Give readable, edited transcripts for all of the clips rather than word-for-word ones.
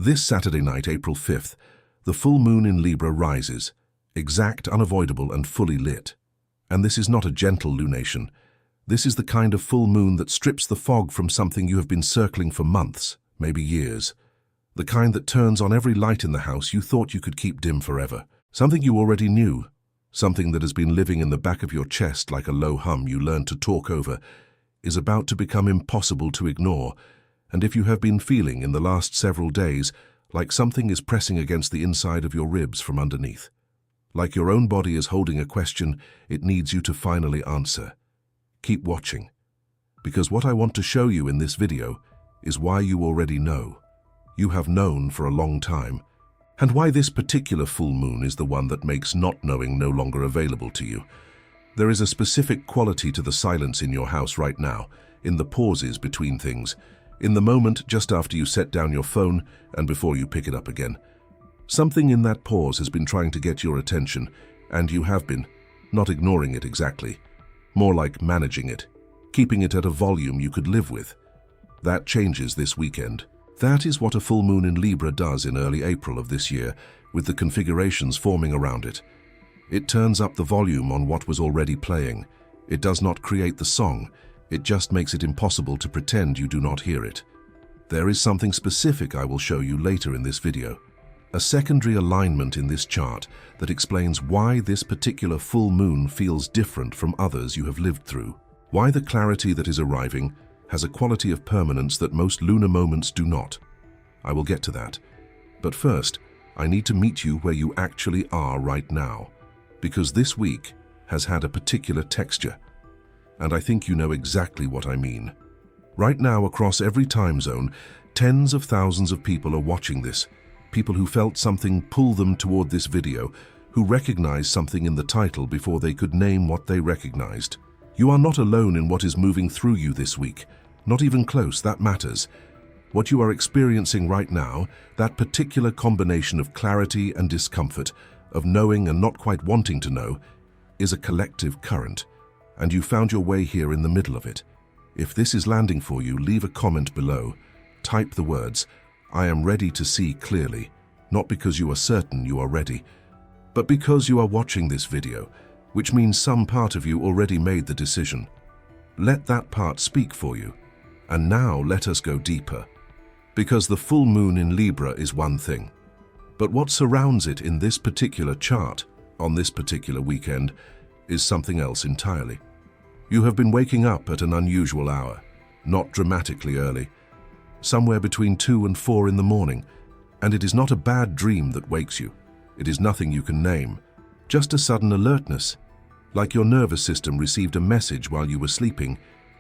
This Saturday night, April 5th, the full moon in Libra rises, exact, unavoidable, and fully lit. And this is not a gentle lunation. This is the kind of full moon that strips the fog from something you have been circling for months, maybe years. The kind that turns on every light in the house you thought you could keep dim forever. Something you already knew. Something that has been living in the back of your chest like a low hum you learned to talk over, is about to become impossible to ignore. And if you have been feeling in the last several days like something is pressing against the inside of your ribs from underneath, like your own body is holding a question it needs you to finally answer, keep watching. Because what I want to show you in this video is why you already know. You have known for a long time, and why this particular full moon is the one that makes not knowing no longer available to you. There is a specific quality to the silence in your house right now, in the pauses between things, in the moment just after you set down your phone and before you pick it up again. Something in that pause has been trying to get your attention, and you have been, not ignoring it exactly, more like managing it, keeping it at a volume you could live with. That changes this weekend. That is what a full moon in Libra does in early April of this year, with the configurations forming around it. It turns up the volume on what was already playing. It does not create the song. It just makes it impossible to pretend you do not hear it. There is something specific I will show you later in this video. A secondary alignment in this chart that explains why this particular full moon feels different from others you have lived through. Why the clarity that is arriving has a quality of permanence that most lunar moments do not. I will get to that. But first, I need to meet you where you actually are right now, because this week has had a particular texture. And I think you know exactly what I mean. Right now, across every time zone, tens of thousands of people are watching this. People who felt something pull them toward this video, who recognized something in the title before they could name what they recognized. You are not alone in what is moving through you this week. Not even close, that matters. What you are experiencing right now, that particular combination of clarity and discomfort, of knowing and not quite wanting to know, is a collective current. And you found your way here in the middle of it. If this is landing for you, leave a comment below. Type the words, "I am ready to see clearly," not because you are certain you are ready, but because you are watching this video, which means some part of you already made the decision. Let that part speak for you. And now let us go deeper. Because the full moon in Libra is one thing, but what surrounds it in this particular chart, on this particular weekend, is something else entirely. You have been waking up at an unusual hour, not dramatically early, somewhere between 2 and 4 in the morning, and it is not a bad dream that wakes you. It is nothing you can name, just a sudden alertness, like your nervous system received a message while you were sleeping,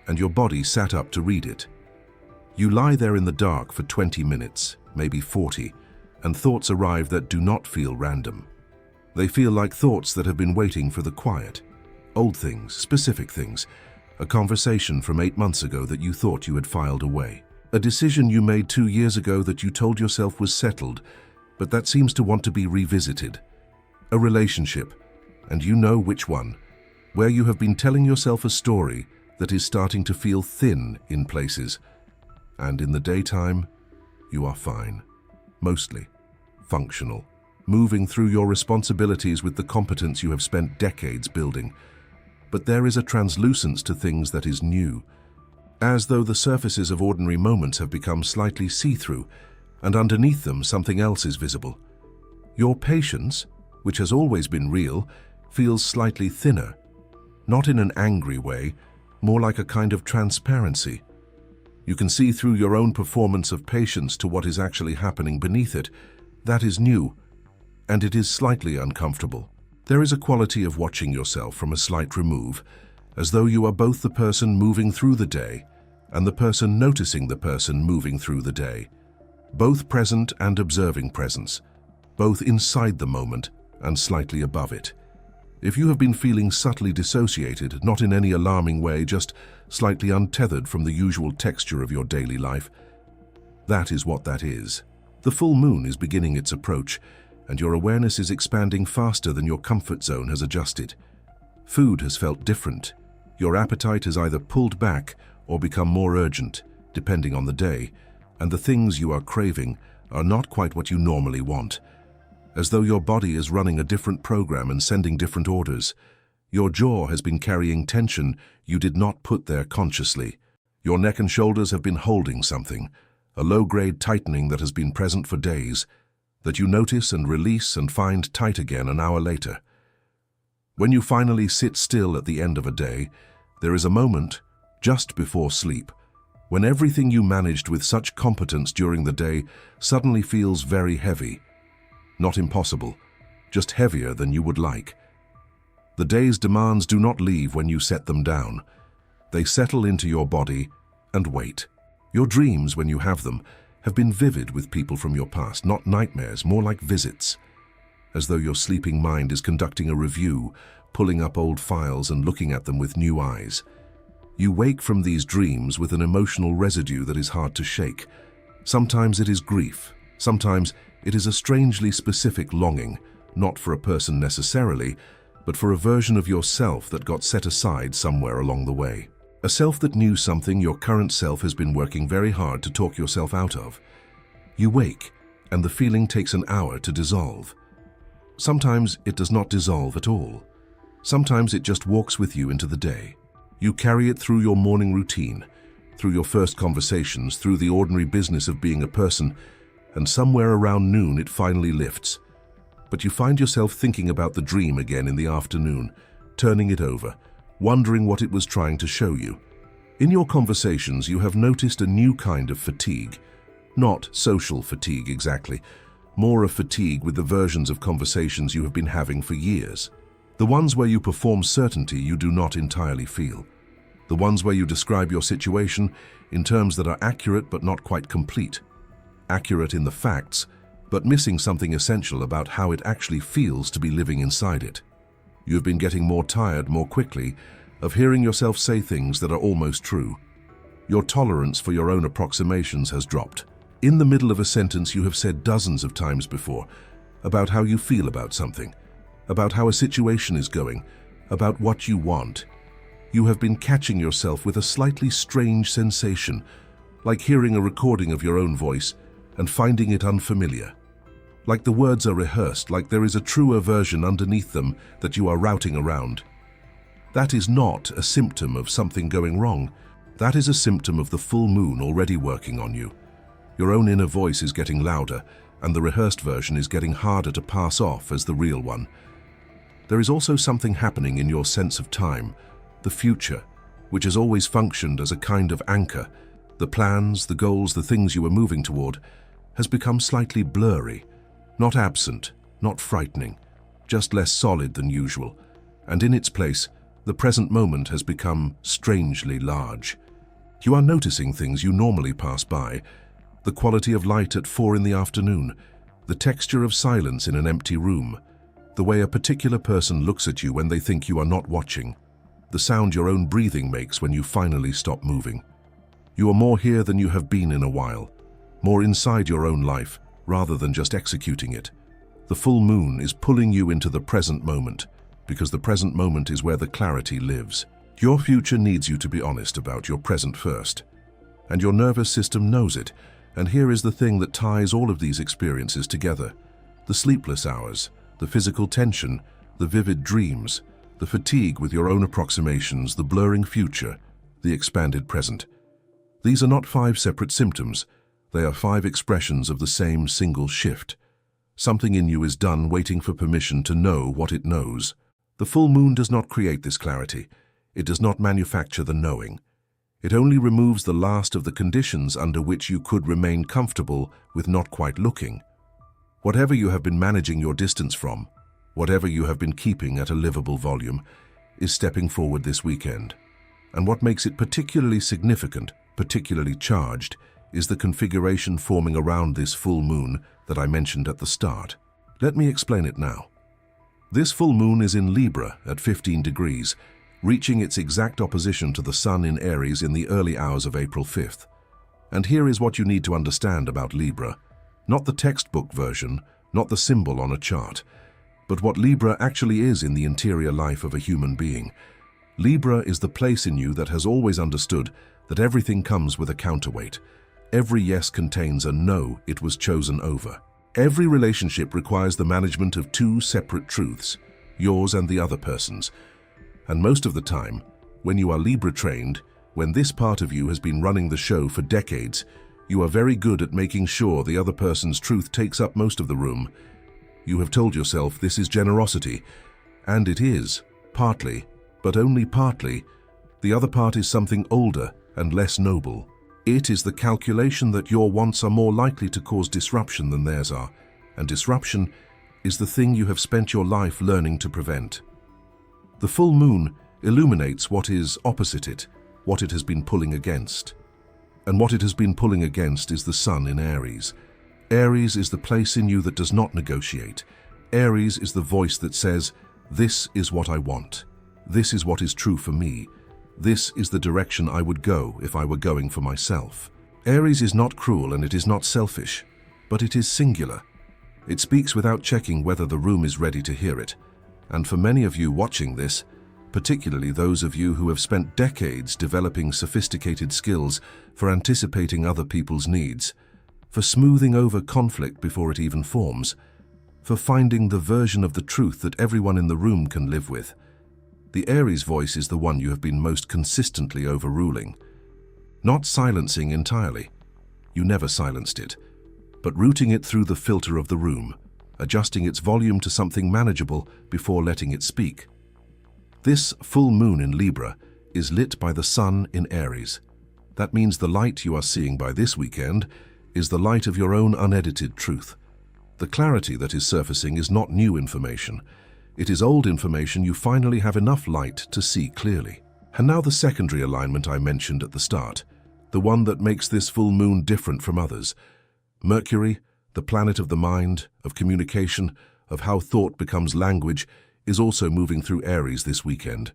and your body sat up to read it. You lie there in the dark for 20 minutes, maybe 40, and thoughts arrive that do not feel random. They feel like thoughts that have been waiting for the quiet. Old things, specific things. A conversation from 8 months ago that you thought you had filed away. A decision you made 2 years ago that you told yourself was settled, but that seems to want to be revisited. A relationship, and you know which one, where you have been telling yourself a story that is starting to feel thin in places. And in the daytime, you are fine. Mostly functional. Moving through your responsibilities with the competence you have spent decades building. But there is a translucence to things that is new, as though the surfaces of ordinary moments have become slightly see-through, and underneath them something else is visible. Your patience, which has always been real, feels slightly thinner, not in an angry way, more like a kind of transparency. You can see through your own performance of patience to what is actually happening beneath it. That is new. And it is slightly uncomfortable. There is a quality of watching yourself from a slight remove, as though you are both the person moving through the day and the person noticing the person moving through the day. Both present and observing presence, both inside the moment and slightly above it. If you have been feeling subtly dissociated, not in any alarming way, just slightly untethered from the usual texture of your daily life, that is what that is. The full moon is beginning its approach, and your awareness is expanding faster than your comfort zone has adjusted. Food has felt different. Your appetite has either pulled back or become more urgent, depending on the day, and the things you are craving are not quite what you normally want, as though your body is running a different program and sending different orders. Your jaw has been carrying tension you did not put there consciously. Your neck and shoulders have been holding something, a low-grade tightening that has been present for days, that you notice and release and find tight again an hour later. When you finally sit still at the end of a day, there is a moment, just before sleep, when everything you managed with such competence during the day suddenly feels very heavy. Not impossible, just heavier than you would like. The day's demands do not leave when you set them down. They settle into your body and wait. Your dreams, when you have them, have been vivid with people from your past, not nightmares, more like visits. As though your sleeping mind is conducting a review, pulling up old files and looking at them with new eyes. You wake from these dreams with an emotional residue that is hard to shake. Sometimes it is grief. Sometimes it is a strangely specific longing, not for a person necessarily, but for a version of yourself that got set aside somewhere along the way. A self that knew something your current self has been working very hard to talk yourself out of. You wake, and the feeling takes an hour to dissolve. Sometimes it does not dissolve at all. Sometimes it just walks with you into the day. You carry it through your morning routine, through your first conversations, through the ordinary business of being a person, and somewhere around noon it finally lifts. But you find yourself thinking about the dream again in the afternoon, turning it over, wondering what it was trying to show you. In your conversations, you have noticed a new kind of fatigue. Not social fatigue exactly, more a fatigue with the versions of conversations you have been having for years. The ones where you perform certainty you do not entirely feel. The ones where you describe your situation in terms that are accurate but not quite complete. Accurate in the facts, but missing something essential about how it actually feels to be living inside it. You have been getting more tired more quickly of hearing yourself say things that are almost true. Your tolerance for your own approximations has dropped. In the middle of a sentence you have said dozens of times before about how you feel about something, about how a situation is going, about what you want. You have been catching yourself with a slightly strange sensation, like hearing a recording of your own voice and finding it unfamiliar. Like the words are rehearsed, like there is a truer version underneath them that you are routing around. That is not a symptom of something going wrong. That is a symptom of the full moon already working on you. Your own inner voice is getting louder, and the rehearsed version is getting harder to pass off as the real one. There is also something happening in your sense of time, the future, which has always functioned as a kind of anchor. The plans, the goals, the things you were moving toward, has become slightly blurry. Not absent, not frightening, just less solid than usual, and in its place, the present moment has become strangely large. You are noticing things you normally pass by, the quality of light at 4 in the afternoon, the texture of silence in an empty room, the way a particular person looks at you when they think you are not watching, the sound your own breathing makes when you finally stop moving. You are more here than you have been in a while, more inside your own life, rather than just executing it. The full moon is pulling you into the present moment, because the present moment is where the clarity lives. Your future needs you to be honest about your present first, and your nervous system knows it, and here is the thing that ties all of these experiences together. The sleepless hours, the physical tension, the vivid dreams, the fatigue with your own approximations, the blurring future, the expanded present. These are not 5 separate symptoms. They are 5 expressions of the same single shift. Something in you is done waiting for permission to know what it knows. The full moon does not create this clarity. It does not manufacture the knowing. It only removes the last of the conditions under which you could remain comfortable with not quite looking. Whatever you have been managing your distance from, whatever you have been keeping at a livable volume, is stepping forward this weekend. And what makes it particularly significant, particularly charged, is the configuration forming around this full moon that I mentioned at the start. Let me explain it now. This full moon is in Libra at 15 degrees, reaching its exact opposition to the Sun in Aries in the early hours of April 5th. And here is what you need to understand about Libra. Not the textbook version, not the symbol on a chart, but what Libra actually is in the interior life of a human being. Libra is the place in you that has always understood that everything comes with a counterweight. Every yes contains a no it was chosen over. Every relationship requires the management of two separate truths, yours and the other person's. And most of the time, when you are Libra trained, when this part of you has been running the show for decades, you are very good at making sure the other person's truth takes up most of the room. You have told yourself this is generosity, and it is, partly, but only partly. The other part is something older and less noble. It is the calculation that your wants are more likely to cause disruption than theirs are, and disruption is the thing you have spent your life learning to prevent. The full moon illuminates what is opposite it, what it has been pulling against. And what it has been pulling against is the sun in Aries. Aries is the place in you that does not negotiate. Aries is the voice that says, "This is what I want. This is what is true for me. This is the direction I would go if I were going for myself." Aries is not cruel and it is not selfish, but it is singular. It speaks without checking whether the room is ready to hear it. And for many of you watching this, particularly those of you who have spent decades developing sophisticated skills for anticipating other people's needs, for smoothing over conflict before it even forms, for finding the version of the truth that everyone in the room can live with, the Aries voice is the one you have been most consistently overruling. Not silencing entirely. You never silenced it, but routing it through the filter of the room, adjusting its volume to something manageable before letting it speak. This full moon in Libra is lit by the sun in Aries. That means the light you are seeing by this weekend is the light of your own unedited truth. The clarity that is surfacing is not new information. It is old information you finally have enough light to see clearly. And now the secondary alignment I mentioned at the start, the one that makes this full moon different from others. Mercury, the planet of the mind, of communication, of how thought becomes language, is also moving through Aries this weekend.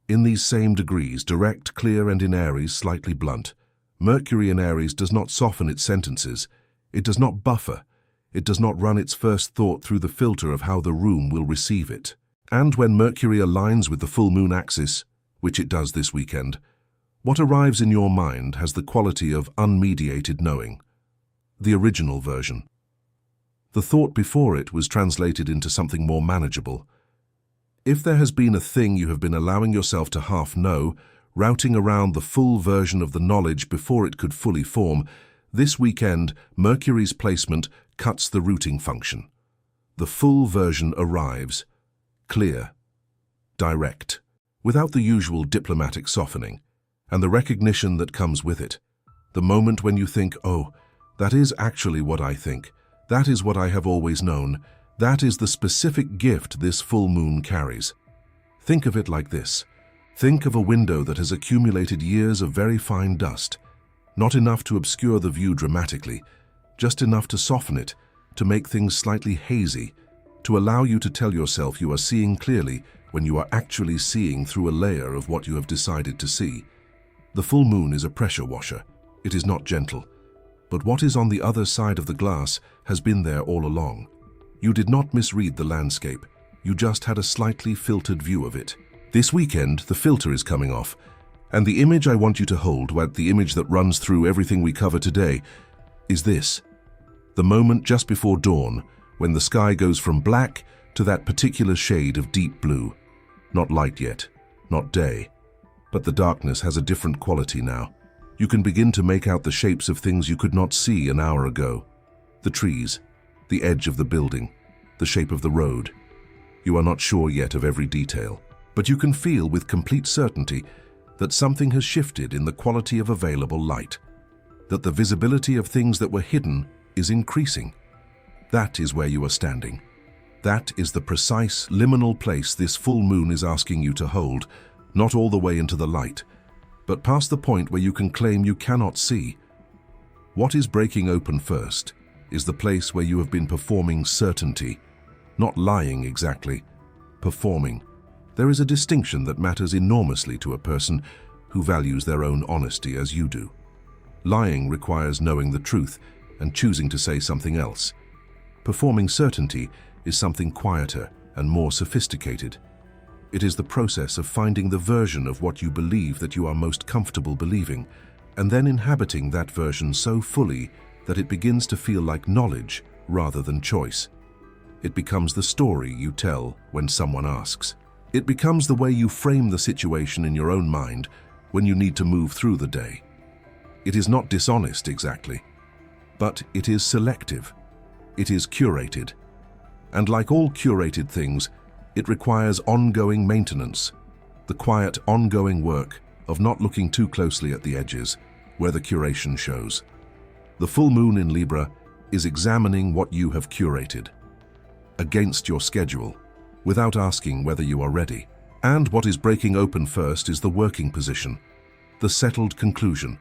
In these same degrees, direct, clear, and in Aries, slightly blunt. Mercury in Aries does not soften its sentences. It does not buffer. It does not run its first thought through the filter of how the room will receive it. And when Mercury aligns with the full moon axis, which it does this weekend, what arrives in your mind has the quality of unmediated knowing. The original version. The thought before it was translated into something more manageable. If there has been a thing you have been allowing yourself to half know, routing around the full version of the knowledge before it could fully form, this weekend Mercury's placement cuts the routing function. The full version arrives, clear, direct, without the usual diplomatic softening, and the recognition that comes with it. The moment when you think, oh, that is actually what I think, that is what I have always known, that is the specific gift this full moon carries. Think of it like this. Think of a window that has accumulated years of very fine dust, not enough to obscure the view dramatically, just enough to soften it, to make things slightly hazy, to allow you to tell yourself you are seeing clearly when you are actually seeing through a layer of what you have decided to see. The full moon is a pressure washer. It is not gentle. But what is on the other side of the glass has been there all along. You did not misread the landscape. You just had a slightly filtered view of it. This weekend, the filter is coming off, and the image I want you to hold, the image that runs through everything we cover today, is this. The moment just before dawn, when the sky goes from black to that particular shade of deep blue. Not light yet, not day, but the darkness has a different quality now. You can begin to make out the shapes of things you could not see an hour ago. The trees, the edge of the building, the shape of the road. You are not sure yet of every detail, but you can feel with complete certainty that something has shifted in the quality of available light, that the visibility of things that were hidden is increasing. That is where you are standing. That is the precise liminal place this full moon is asking you to hold, not all the way into the light, but past the point where you can claim you cannot see. What is breaking open first is the place where you have been performing certainty, not lying exactly, performing. There is a distinction that matters enormously to a person who values their own honesty as you do. Lying requires knowing the truth and choosing to say something else. Performing certainty is something quieter and more sophisticated. It is the process of finding the version of what you believe that you are most comfortable believing, and then inhabiting that version so fully that it begins to feel like knowledge rather than choice. It becomes the story you tell when someone asks. It becomes the way you frame the situation in your own mind when you need to move through the day. It is not dishonest exactly, but it is selective. It is curated. And like all curated things, it requires ongoing maintenance, the quiet, ongoing work of not looking too closely at the edges where the curation shows. The full moon in Libra is examining what you have curated against your schedule, without asking whether you are ready. And what is breaking open first is the working position, the settled conclusion,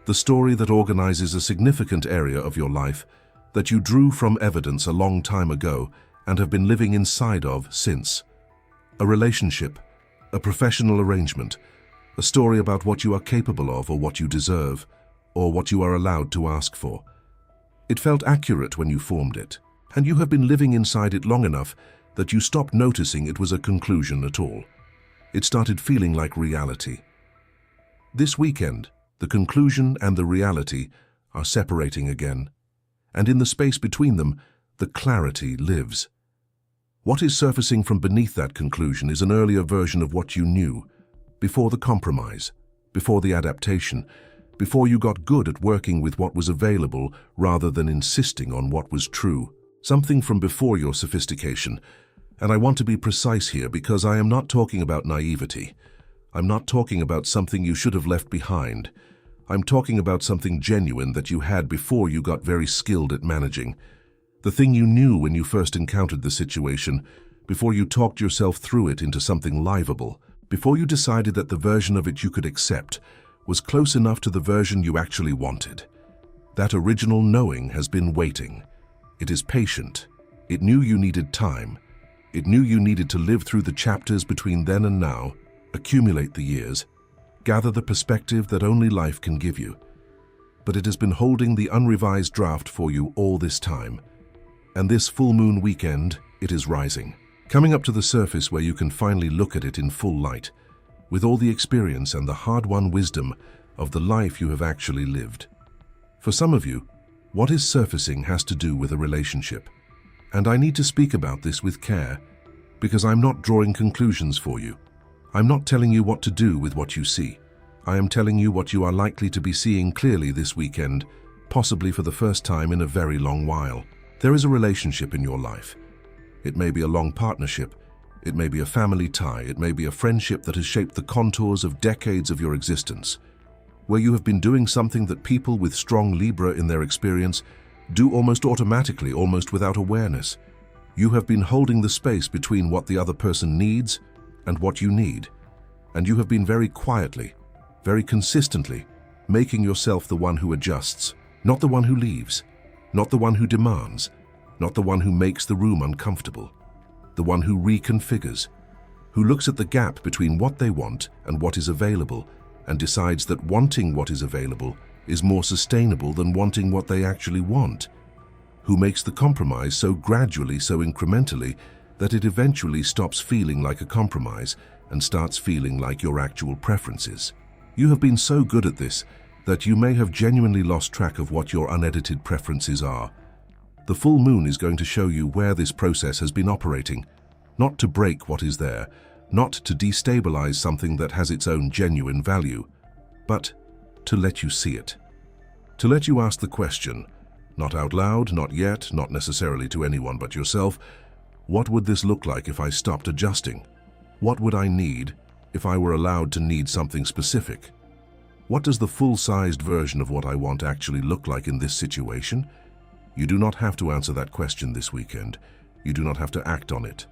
the story that organizes a significant area of your life that you drew from evidence a long time ago and have been living inside of since. A relationship, a professional arrangement, a story about what you are capable of or what you deserve, or what you are allowed to ask for. It felt accurate when you formed it, and you have been living inside it long enough that you stopped noticing it was a conclusion at all. It started feeling like reality. This weekend, the conclusion and the reality are separating again, and in the space between them, the clarity lives. What is surfacing from beneath that conclusion is an earlier version of what you knew, before the compromise, before the adaptation, before you got good at working with what was available rather than insisting on what was true. Something from before your sophistication. And I want to be precise here because I am not talking about naivety. I'm not talking about something you should have left behind. I'm talking about something genuine that you had before you got very skilled at managing. The thing you knew when you first encountered the situation, before you talked yourself through it into something livable, before you decided that the version of it you could accept was close enough to the version you actually wanted. That original knowing has been waiting. It is patient. It knew you needed time. It knew you needed to live through the chapters between then and now, accumulate the years, gather the perspective that only life can give you. But it has been holding the unrevised draft for you all this time. And this full moon weekend, it is rising, coming up to the surface where you can finally look at it in full light, with all the experience and the hard-won wisdom of the life you have actually lived. For some of you, what is surfacing has to do with a relationship. And I need to speak about this with care, because I'm not drawing conclusions for you. I'm not telling you what to do with what you see. I am telling you what you are likely to be seeing clearly this weekend, possibly for the first time in a very long while. There is a relationship in your life. It may be a long partnership. It may be a family tie. It may be a friendship that has shaped the contours of decades of your existence, where you have been doing something that people with strong Libra in their experience do almost automatically, almost without awareness. You have been holding the space between what the other person needs and what you need, and you have been very quietly, very consistently, making yourself the one who adjusts, not the one who leaves, not the one who demands, not the one who makes the room uncomfortable, the one who reconfigures, who looks at the gap between what they want and what is available and decides that wanting what is available is more sustainable than wanting what they actually want, who makes the compromise so gradually, so incrementally, that it eventually stops feeling like a compromise and starts feeling like your actual preferences. You have been so good at this that you may have genuinely lost track of what your unedited preferences are. The full moon is going to show you where this process has been operating, not to break what is there, not to destabilize something that has its own genuine value, but to let you see it. To let you ask the question, not out loud, not yet, not necessarily to anyone but yourself, what would this look like if I stopped adjusting? What would I need if I were allowed to need something specific? What does the full-sized version of what I want actually look like in this situation? You do not have to answer that question this weekend. You do not have to act on it.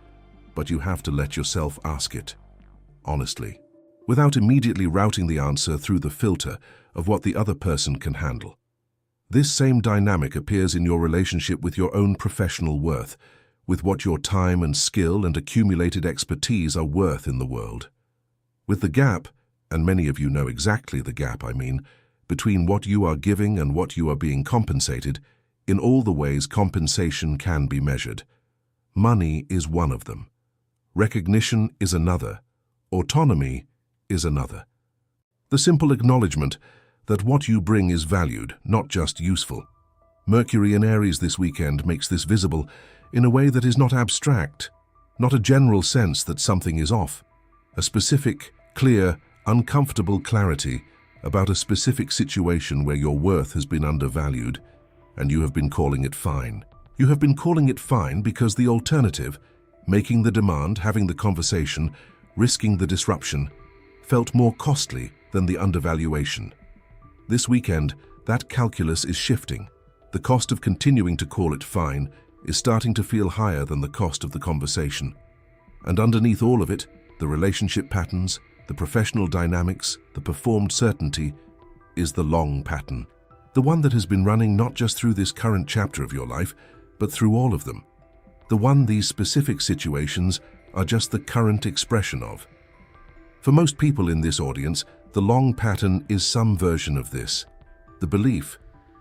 But you have to let yourself ask it, honestly, without immediately routing the answer through the filter of what the other person can handle. This same dynamic appears in your relationship with your own professional worth, with what your time and skill and accumulated expertise are worth in the world. With the gap, and many of you know exactly the gap I mean, between what you are giving and what you are being compensated, in all the ways compensation can be measured. Money is one of them. Recognition is another. Autonomy is another. The simple acknowledgement that what you bring is valued, not just useful. Mercury in Aries this weekend makes this visible in a way that is not abstract, not a general sense that something is off, a specific, clear, uncomfortable clarity about a specific situation where your worth has been undervalued, and you have been calling it fine. You have been calling it fine because the alternative, making the demand, having the conversation, risking the disruption, felt more costly than the undervaluation. This weekend, that calculus is shifting. The cost of continuing to call it fine is starting to feel higher than the cost of the conversation. And underneath all of it, the relationship patterns, the professional dynamics, the performed certainty, is the long pattern. The one that has been running not just through this current chapter of your life, but through all of them. The one these specific situations are just the current expression of. For most people in this audience, the long pattern is some version of this. The belief,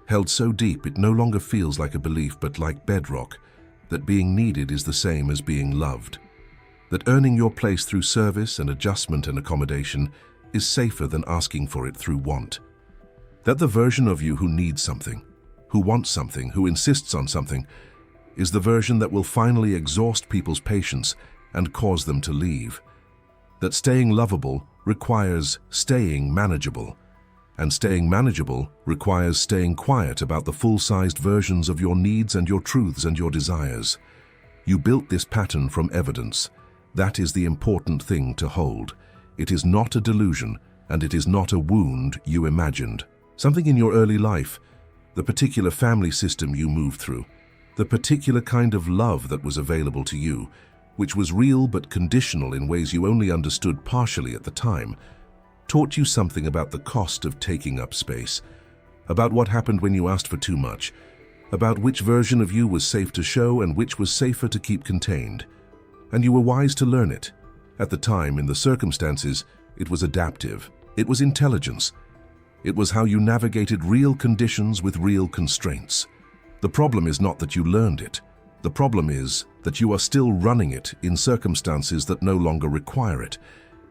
held so deep it no longer feels like a belief but like bedrock, that being needed is the same as being loved. That earning your place through service and adjustment and accommodation is safer than asking for it through want. That the version of you who needs something, who wants something, who insists on something, is the version that will finally exhaust people's patience and cause them to leave. That staying lovable requires staying manageable, and staying manageable requires staying quiet about the full-sized versions of your needs and your truths and your desires. You built this pattern from evidence. That is the important thing to hold. It is not a delusion, and it is not a wound you imagined. Something in your early life, the particular family system you moved through, the particular kind of love that was available to you, which was real but conditional in ways you only understood partially at the time, taught you something about the cost of taking up space, about what happened when you asked for too much, about which version of you was safe to show and which was safer to keep contained. And you were wise to learn it. At the time, in the circumstances, it was adaptive. It was intelligence. It was how you navigated real conditions with real constraints. The problem is not that you learned it. The problem is that you are still running it in circumstances that no longer require it,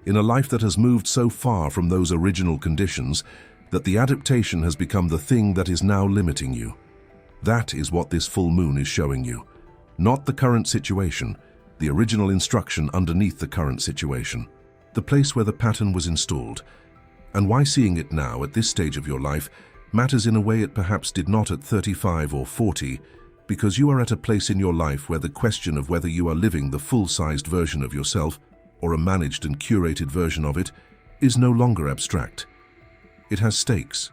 in a life that has moved so far from those original conditions that the adaptation has become the thing that is now limiting you. That is what this full moon is showing you. Not the current situation, the original instruction underneath the current situation, the place where the pattern was installed, and why seeing it now at this stage of your life matters in a way it perhaps did not at 35 or 40, because you are at a place in your life where the question of whether you are living the full-sized version of yourself or a managed and curated version of it is no longer abstract. It has stakes.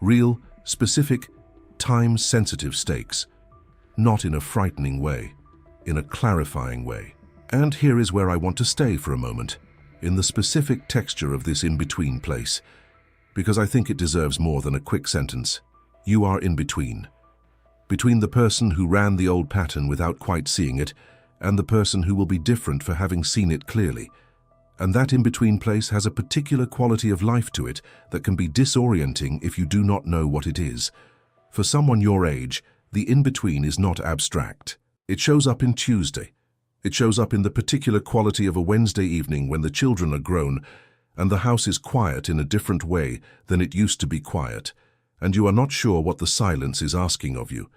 Real, specific, time-sensitive stakes. Not in a frightening way, in a clarifying way. And here is where I want to stay for a moment, in the specific texture of this in-between place, because I think it deserves more than a quick sentence. You are in between. Between the person who ran the old pattern without quite seeing it, and the person who will be different for having seen it clearly. And that in-between place has a particular quality of life to it that can be disorienting if you do not know what it is. For someone your age, the in-between is not abstract. It shows up in Tuesday. It shows up in the particular quality of a Wednesday evening when the children are grown and the house is quiet in a different way than it used to be quiet, and you are not sure what the silence is asking of you.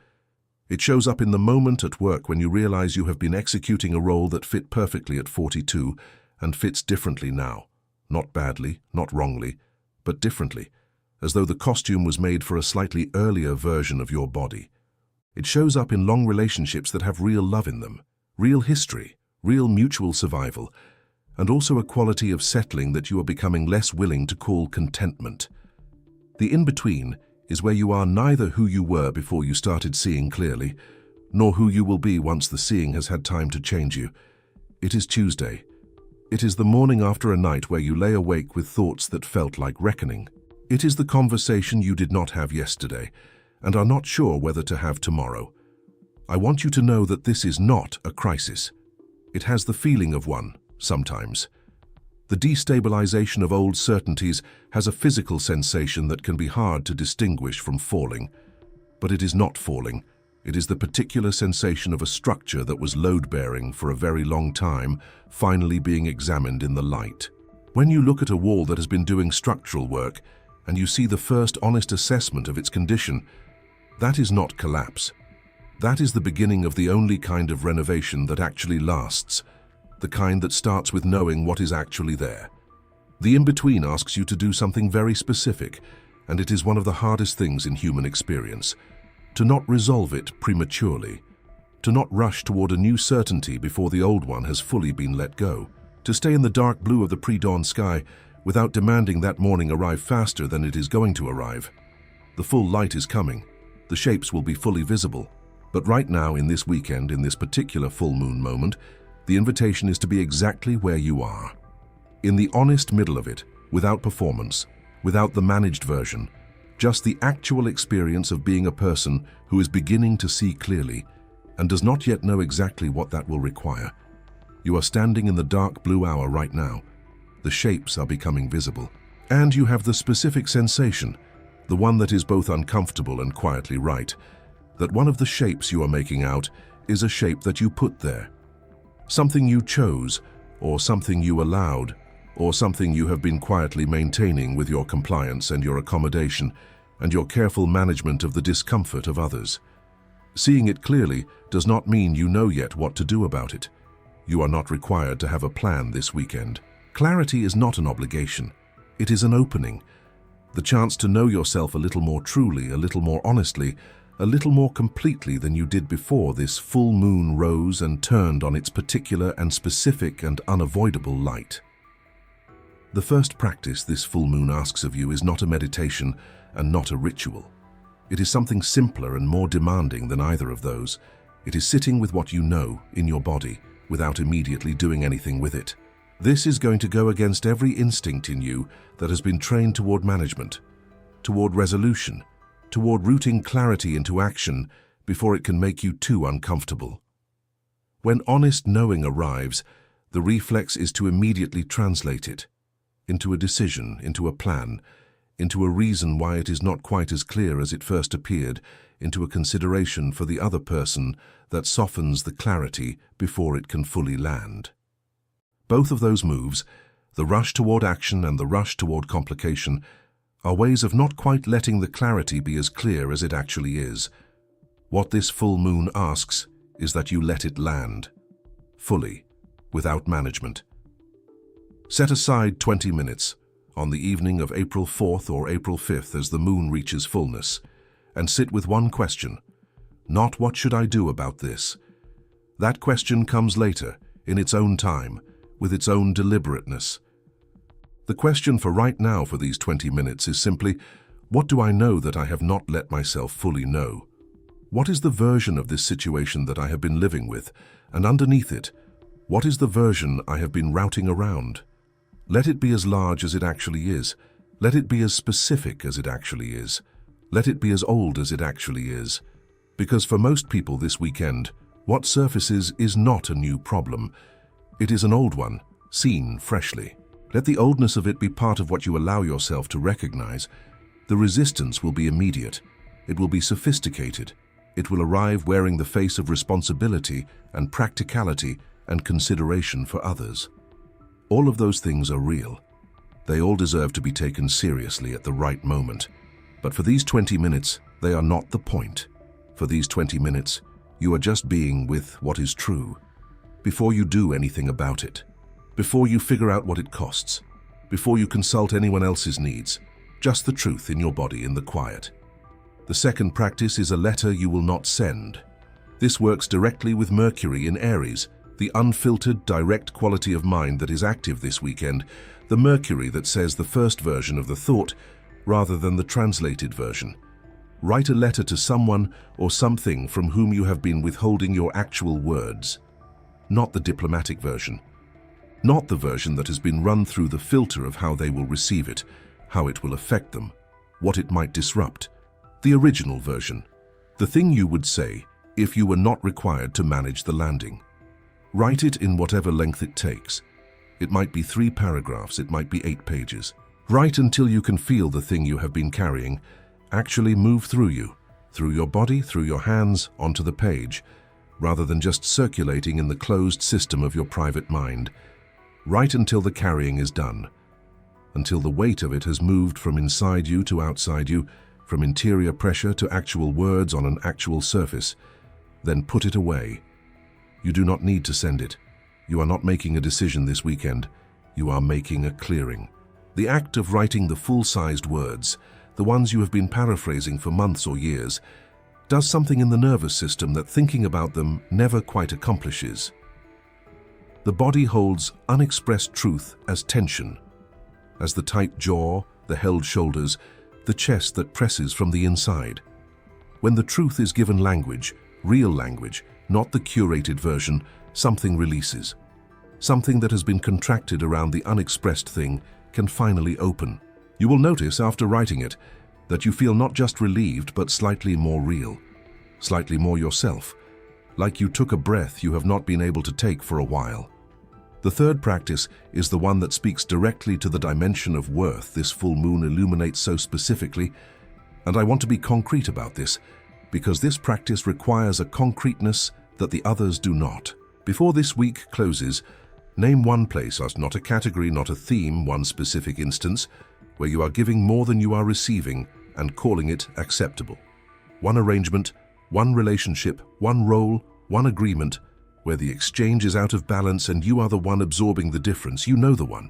It shows up in the moment at work when you realize you have been executing a role that fit perfectly at 42 and fits differently now. Not badly, not wrongly, but differently, as though the costume was made for a slightly earlier version of your body. It shows up in long relationships that have real love in them, real history, real mutual survival, and also a quality of settling that you are becoming less willing to call contentment. The in-between is where you are neither who you were before you started seeing clearly, nor who you will be once the seeing has had time to change you. It is Tuesday. It is the morning after a night where you lay awake with thoughts that felt like reckoning. It is the conversation you did not have yesterday, and are not sure whether to have tomorrow. I want you to know that this is not a crisis. It has the feeling of one, sometimes. The destabilization of old certainties has a physical sensation that can be hard to distinguish from falling. But it is not falling. It is the particular sensation of a structure that was load-bearing for a very long time, finally being examined in the light. When you look at a wall that has been doing structural work, and you see the first honest assessment of its condition, that is not collapse. That is the beginning of the only kind of renovation that actually lasts, the kind that starts with knowing what is actually there. The in-between asks you to do something very specific, and it is one of the hardest things in human experience. To not resolve it prematurely, to not rush toward a new certainty before the old one has fully been let go, to stay in the dark blue of the pre-dawn sky without demanding that morning arrive faster than it is going to arrive. The full light is coming. The shapes will be fully visible. But right now, in this weekend, in this particular full moon moment, the invitation is to be exactly where you are. In the honest middle of it, without performance, without the managed version, just the actual experience of being a person who is beginning to see clearly and does not yet know exactly what that will require. You are standing in the dark blue hour right now. The shapes are becoming visible. And you have the specific sensation, the one that is both uncomfortable and quietly right, that one of the shapes you are making out is a shape that you put there. Something you chose, or something you allowed, or something you have been quietly maintaining with your compliance and your accommodation and your careful management of the discomfort of others. Seeing it clearly does not mean you know yet what to do about it. You are not required to have a plan this weekend. Clarity is not an obligation. It is an opening. The chance to know yourself a little more truly, a little more honestly, a little more completely than you did before this full moon rose and turned on its particular and specific and unavoidable light. The first practice this full moon asks of you is not a meditation and not a ritual. It is something simpler and more demanding than either of those. It is sitting with what you know in your body without immediately doing anything with it. This is going to go against every instinct in you that has been trained toward management, toward resolution, toward rooting clarity into action before it can make you too uncomfortable. When honest knowing arrives, the reflex is to immediately translate it into a decision, into a plan, into a reason why it is not quite as clear as it first appeared, into a consideration for the other person that softens the clarity before it can fully land. Both of those moves, the rush toward action and the rush toward complication, are ways of not quite letting the clarity be as clear as it actually is. What this full moon asks is that you let it land, fully, without management. Set aside 20 minutes on the evening of April 4th or April 5th as the moon reaches fullness, and sit with one question, not what should I do about this? That question comes later, in its own time, with its own deliberateness. The question for right now for these 20 minutes is simply, what do I know that I have not let myself fully know? What is the version of this situation that I have been living with? And underneath it, what is the version I have been routing around? Let it be as large as it actually is. Let it be as specific as it actually is. Let it be as old as it actually is. Because for most people this weekend, what surfaces is not a new problem. It is an old one, seen freshly. Let the oldness of it be part of what you allow yourself to recognize. The resistance will be immediate. It will be sophisticated. It will arrive wearing the face of responsibility and practicality and consideration for others. All of those things are real. They all deserve to be taken seriously at the right moment. But for these 20 minutes, they are not the point. For these 20 minutes, you are just being with what is true. Before you do anything about it, before you figure out what it costs, before you consult anyone else's needs, just the truth in your body in the quiet. The second practice is a letter you will not send. This works directly with Mercury in Aries, the unfiltered, direct quality of mind that is active this weekend, the Mercury that says the first version of the thought rather than the translated version. Write a letter to someone or something from whom you have been withholding your actual words, not the diplomatic version. Not the version that has been run through the filter of how they will receive it, how it will affect them, what it might disrupt. The original version. The thing you would say if you were not required to manage the landing. Write it in whatever length it takes. It might be 3 paragraphs, it might be 8 pages. Write until you can feel the thing you have been carrying actually move through you, through your body, through your hands, onto the page, rather than just circulating in the closed system of your private mind. Write until the carrying is done. until the weight of it has moved from inside you to outside you, from interior pressure to actual words on an actual surface. Then put it away. You do not need to send it. You are not making a decision this weekend. You are making a clearing. The act of writing the full-sized words, the ones you have been paraphrasing for months or years, does something in the nervous system that thinking about them never quite accomplishes. The body holds unexpressed truth as tension, as the tight jaw, the held shoulders, the chest that presses from the inside. When the truth is given language, real language, not the curated version, something releases. Something that has been contracted around the unexpressed thing can finally open. You will notice after writing it that you feel not just relieved but slightly more real, slightly more yourself, like you took a breath you have not been able to take for a while. The third practice is the one that speaks directly to the dimension of worth this full moon illuminates so specifically, and I want to be concrete about this, because this practice requires a concreteness that the others do not. Before this week closes, name one place, not a category, not a theme, one specific instance, where you are giving more than you are receiving and calling it acceptable. One arrangement, one relationship, one role, one agreement, where the exchange is out of balance and you are the one absorbing the difference. You know the one.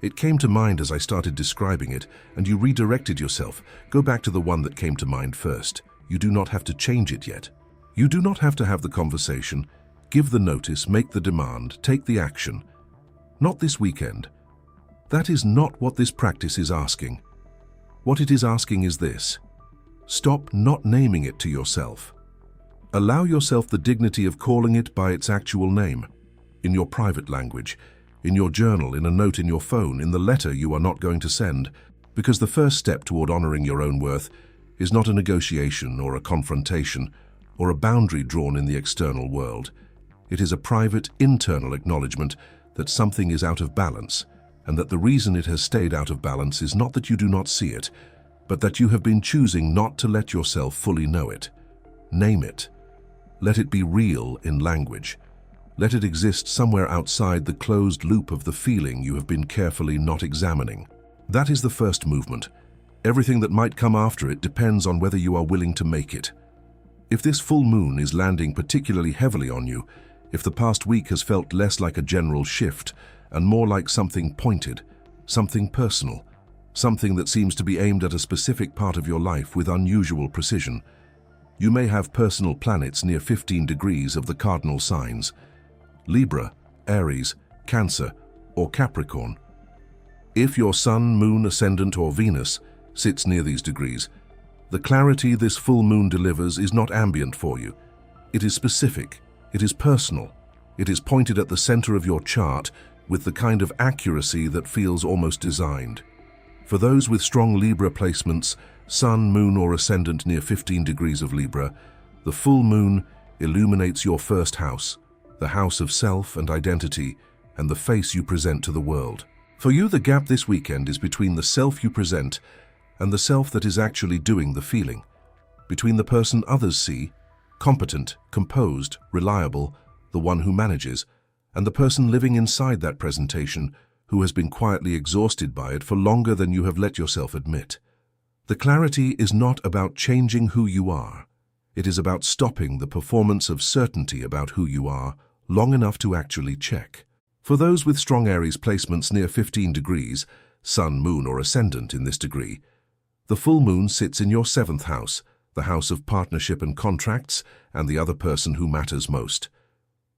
It came to mind as I started describing it, and you redirected yourself. Go back to the one that came to mind first. You do not have to change it yet. You do not have to have the conversation, give the notice, make the demand, take the action. Not this weekend. That is not what this practice is asking. What it is asking is this: stop not naming it to yourself. Allow yourself the dignity of calling it by its actual name, in your private language, in your journal, in a note in your phone, in the letter you are not going to send, because the first step toward honoring your own worth is not a negotiation or a confrontation or a boundary drawn in the external world. It is a private, internal acknowledgement that something is out of balance, and that the reason it has stayed out of balance is not that you do not see it, but that you have been choosing not to let yourself fully know it. Name it. Let it be real in language. Let it exist somewhere outside the closed loop of the feeling you have been carefully not examining. That is the first movement. Everything that might come after it depends on whether you are willing to make it. If this full moon is landing particularly heavily on you, if the past week has felt less like a general shift and more like something pointed, something personal, something that seems to be aimed at a specific part of your life with unusual precision, you may have personal planets near 15 degrees of the cardinal signs: Libra, Aries, Cancer, or Capricorn. If your Sun, Moon, Ascendant, or Venus sits near these degrees, the clarity this full moon delivers is not ambient for you. It is specific, it is personal, it is pointed at the center of your chart with the kind of accuracy that feels almost designed. For those with strong Libra placements, Sun, Moon, or Ascendant near 15 degrees of Libra, the full moon illuminates your first house, the house of self and identity, and the face you present to the world. For you, the gap this weekend is between the self you present and the self that is actually doing the feeling, between the person others see, competent, composed, reliable, the one who manages, and the person living inside that presentation who has been quietly exhausted by it for longer than you have let yourself admit. The clarity is not about changing who you are. It is about stopping the performance of certainty about who you are long enough to actually check. For those with strong Aries placements near 15 degrees, Sun, Moon, or Ascendant in this degree, the full moon sits in your 7th house, the house of partnership and contracts, and the other person who matters most.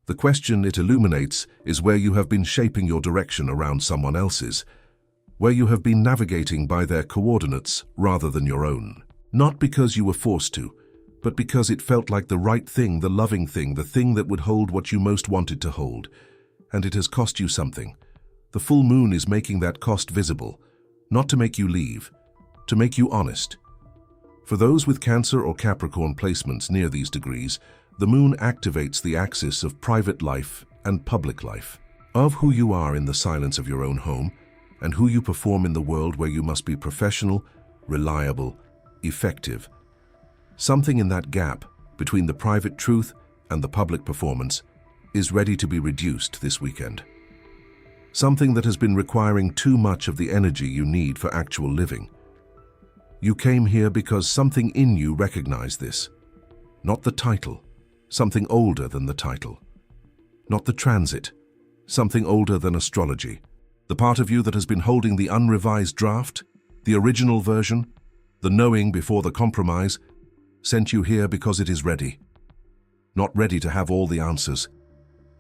The question it illuminates is where you have been shaping your direction around someone else's, where you have been navigating by their coordinates rather than your own. Not because you were forced to, but because it felt like the right thing, the loving thing, the thing that would hold what you most wanted to hold. And it has cost you something. The full moon is making that cost visible, not to make you leave, to make you honest. For those with Cancer or Capricorn placements near these degrees, the moon activates the axis of private life and public life, of who you are in the silence of your own home, and who you perform in the world where you must be professional, reliable, effective. Something in that gap between the private truth and the public performance is ready to be reduced this weekend. something that has been requiring too much of the energy you need for actual living. You came here because something in you recognized this. Not the title, something older than the title. Not the transit, something older than astrology. The part of you that has been holding the unrevised draft, the original version, the knowing before the compromise, sent you here because it is ready. Not ready to have all the answers.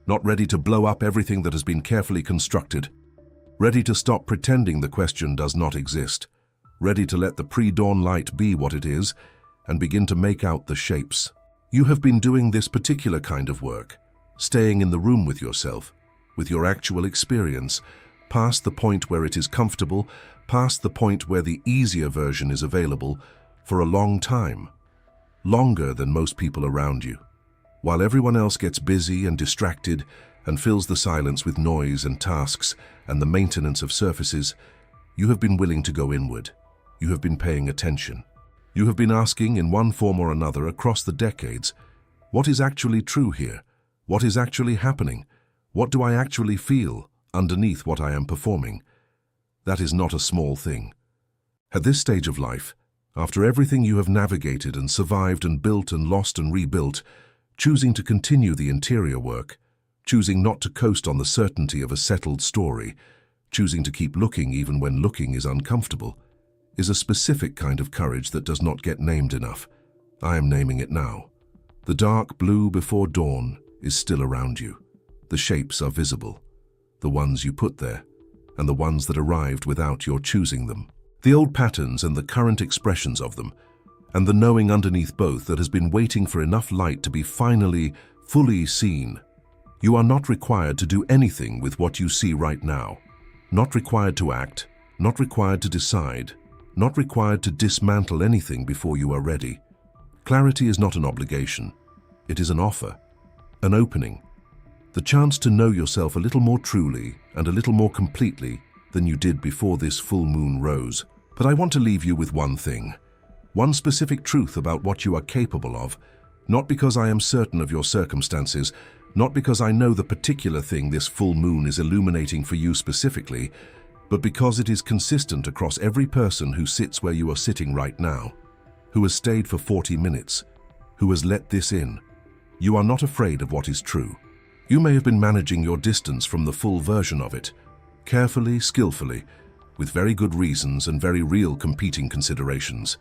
Not ready to blow up everything that has been carefully constructed. Ready to stop pretending the question does not exist. Ready to let the pre-dawn light be what it is and begin to make out the shapes. You have been doing this particular kind of work, staying in the room with yourself, with your actual experience, past the point where it is comfortable, past the point where the easier version is available, for a long time. Longer than most people around you. While everyone else gets busy and distracted and fills the silence with noise and tasks and the maintenance of surfaces, you have been willing to go inward. You have been paying attention. You have been asking in one form or another across the decades, what is actually true here? What is actually happening? What do I actually feel underneath what I am performing? That is not a small thing. At this stage of life, after everything you have navigated and survived and built and lost and rebuilt, choosing to continue the interior work, choosing not to coast on the certainty of a settled story, choosing to keep looking even when looking is uncomfortable, is a specific kind of courage that does not get named enough. I am naming it now. The dark blue before dawn is still around you. The shapes are visible, the ones you put there, and the ones that arrived without your choosing them. The old patterns and the current expressions of them, and the knowing underneath both that has been waiting for enough light to be finally, fully seen. You are not required to do anything with what you see right now. Not required to act, not required to decide, not required to dismantle anything before you are ready. Clarity is not an obligation. It is an offer, an opening, the chance to know yourself a little more truly and a little more completely than you did before this full moon rose. But I want to leave you with one thing. One specific truth about what you are capable of, not because I am certain of your circumstances, not because I know the particular thing this full moon is illuminating for you specifically, but because it is consistent across every person who sits where you are sitting right now, who has stayed for 40 minutes, who has let this in. You are not afraid of what is true. You may have been managing your distance from the full version of it, carefully, skillfully, with very good reasons and very real competing considerations.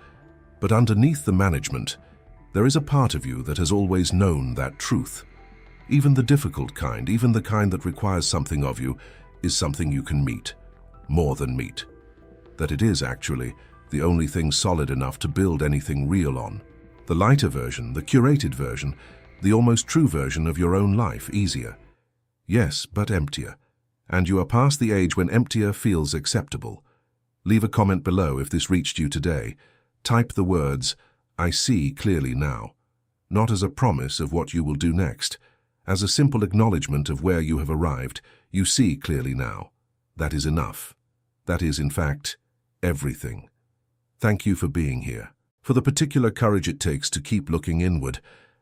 But underneath the management, there is a part of you that has always known that truth. Even the difficult kind, even the kind that requires something of you, is something you can meet, more than meet. That it is actually the only thing solid enough to build anything real on. The lighter version, the curated version, the almost true version of your own life, easier. Yes, but emptier. And you are past the age when emptier feels acceptable. Leave a comment below if this reached you today. Type the words, "I see clearly now," not as a promise of what you will do next, as a simple acknowledgement of where you have arrived. You see clearly now. That is enough. That is, in fact, everything. Thank you for being here, for the particular courage it takes to keep looking inward,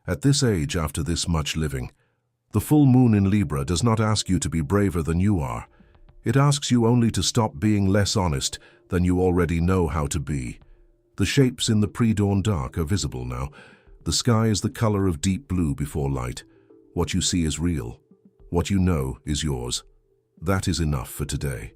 at this age after this much living. The full moon in Libra does not ask you to be braver than you are. It asks you only to stop being less honest than you already know how to be. The shapes in the pre-dawn dark are visible now. The sky is the color of deep blue before light. What you see is real. What you know is yours. That is enough for today.